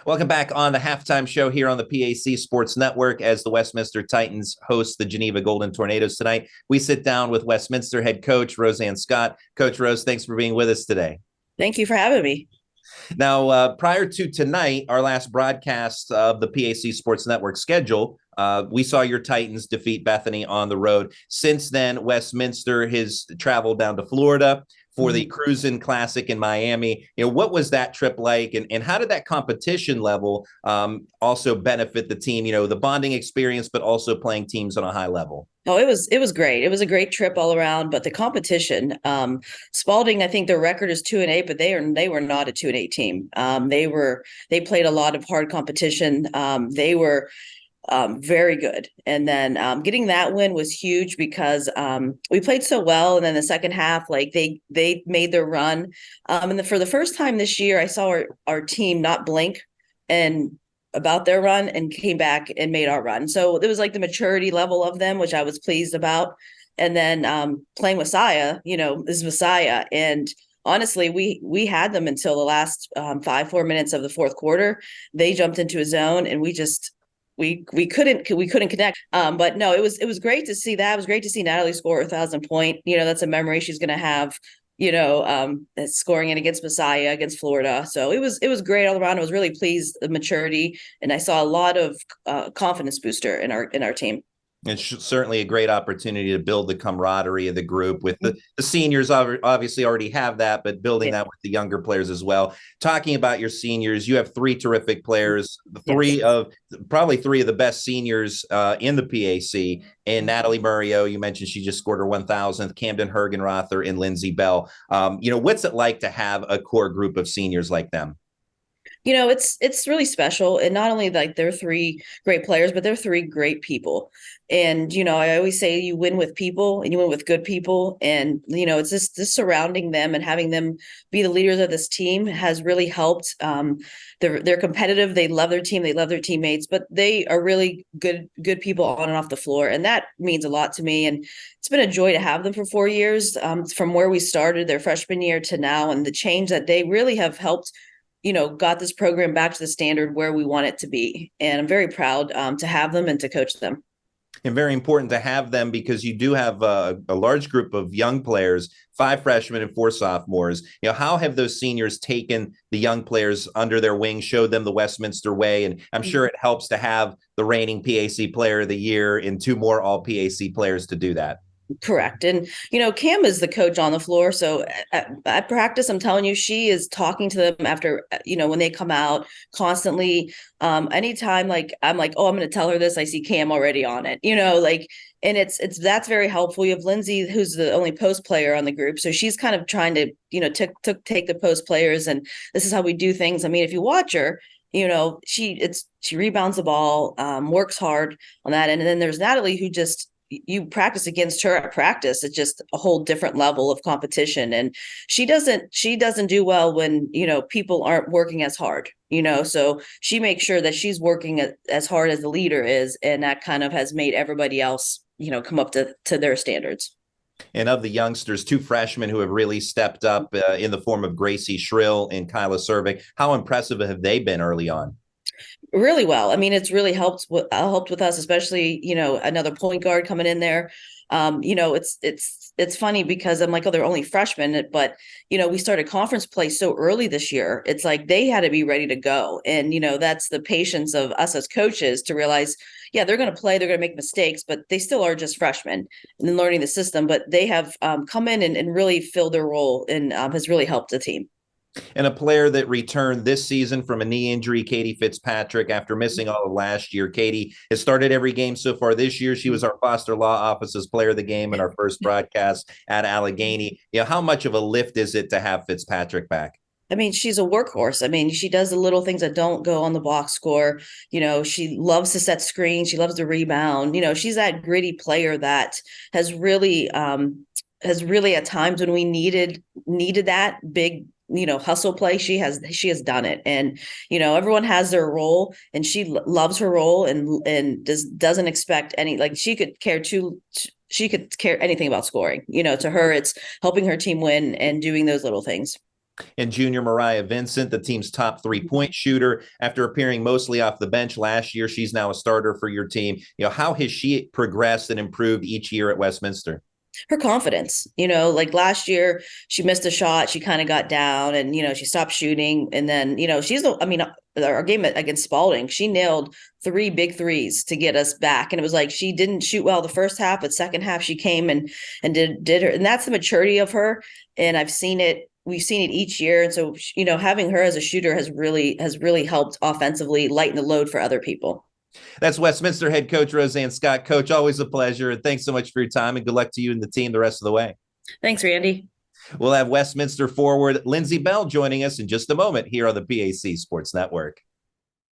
Welcome back on the halftime show here on the PAC Sports Network as the Westminster Titans host the Geneva Golden Tornadoes tonight. We sit down with Westminster head coach Rosanne Scott. Coach Rose, thanks for being with us today. Thank you for having me. Now, prior to tonight, our last broadcast of the PAC Sports Network schedule, we saw your Titans defeat Bethany on the road. Since then, Westminster has traveled down to Florida for the Cruisin' Classic in Miami. What was that trip like, and how did that competition level also benefit the team? The bonding experience, but also playing teams on a high level. Oh, it was great. It was a great trip all around, but the competition, Spalding, I think their record is 2-8, but they were not a 2-8 team. They played a lot of hard competition. They were very good. And then getting that win was huge because we played so well. And then the second half, like they made their run. For the first time this year, I saw our team not blink and about their run and came back and made our run. So it was like the maturity level of them, which I was pleased about. And then playing Messiah, is Messiah. And honestly, we had them until the last 4 minutes of the fourth quarter. They jumped into a zone and we couldn't connect. But no, it was great to see that. It was great to see Natalie score 1,000 point. That's a memory she's going to have. Scoring it against Messiah, against Florida. So it was great all around. I was really pleased the maturity, and I saw a lot of confidence booster in our team. It's certainly a great opportunity to build the camaraderie of the group with the seniors obviously already have that, but building that with the younger players as well. Talking about your seniors, you have three terrific players, probably three of the best seniors in the PAC. And Natalie Murillo, you mentioned she just scored her 1,000th, Camden Hergenrother and Lindsay Bell. What's it like to have a core group of seniors like them? It's really special. And not only like they're three great players, but they're three great people. And, I always say you win with people and you win with good people. And, it's just surrounding them and having them be the leaders of this team has really helped. They're competitive. They love their team. They love their teammates, but they are really good people on and off the floor. And that means a lot to me. And it's been a joy to have them for 4 years, from where we started their freshman year to now, and the change that they really have helped got this program back to the standard where we want it to be. And I'm very proud to have them and to coach them. And very important to have them because you do have a large group of young players, 5 freshmen and 4 sophomores. How have those seniors taken the young players under their wing, showed them the Westminster way? And I'm sure it helps to have the reigning PAC player of the year and 2 more all PAC players to do that. Correct. And, Cam is the coach on the floor. So at practice, I'm telling you, she is talking to them after, when they come out constantly. Anytime, like, I'm like, oh, I'm going to tell her this. I see Cam already on it, and that's very helpful. You have Lindsay, who's the only post player on the group. So she's kind of trying to, take the post players, and this is how we do things. I mean, if you watch her, she rebounds the ball, works hard on that. And then there's Natalie, who just, you practice against her at practice. It's just a whole different level of competition. And she doesn't do well when, people aren't working as hard, so she makes sure that she's working as hard as the leader is. And that kind of has made everybody else, come up to their standards. And of the youngsters, 2 freshmen who have really stepped up in the form of Gracie Shrill and Kyla Cervic. How impressive have they been early on? Really well. I mean, it's really helped with us, especially, another point guard coming in there. It's funny because I'm like, oh, they're only freshmen, but we started conference play so early this year. It's like they had to be ready to go. And, that's the patience of us as coaches to realize, yeah, they're going to play, they're going to make mistakes, but they still are just freshmen and learning the system. But they have come in and really filled their role and has really helped the team. And a player that returned this season from a knee injury, Katie Fitzpatrick, after missing all of last year. Katie has started every game so far this year. She was our Foster Law Office's player of the game in our first broadcast at Allegheny. How much of a lift is it to have Fitzpatrick back? I mean, she's a workhorse. I mean, she does the little things that don't go on the box score. She loves to set screens. She loves to rebound. She's that gritty player that has really at times when we needed that big hustle play, she has done it. And everyone has their role, and she loves her role and doesn't expect any, like, she could care anything about scoring. To her, it's helping her team win and doing those little things. And junior Mariah Vincent, the team's top 3-point shooter. After appearing mostly off the bench last year, she's now a starter for your team. How has she progressed and improved each year at Westminster? Her confidence, like last year, she missed a shot. She kind of got down and, she stopped shooting. And then, our game against Spalding, she nailed 3 big threes to get us back. And it was like, she didn't shoot well the first half, but second half she came and did her. And that's the maturity of her. And we've seen it each year. And so, having her as a shooter has really helped offensively lighten the load for other people. That's Westminster head coach Rosanne Scott. Coach, always a pleasure. And thanks so much for your time, and good luck to you and the team the rest of the way. Thanks, Randy. We'll have Westminster forward Lindsay Bell joining us in just a moment here on the PAC Sports Network.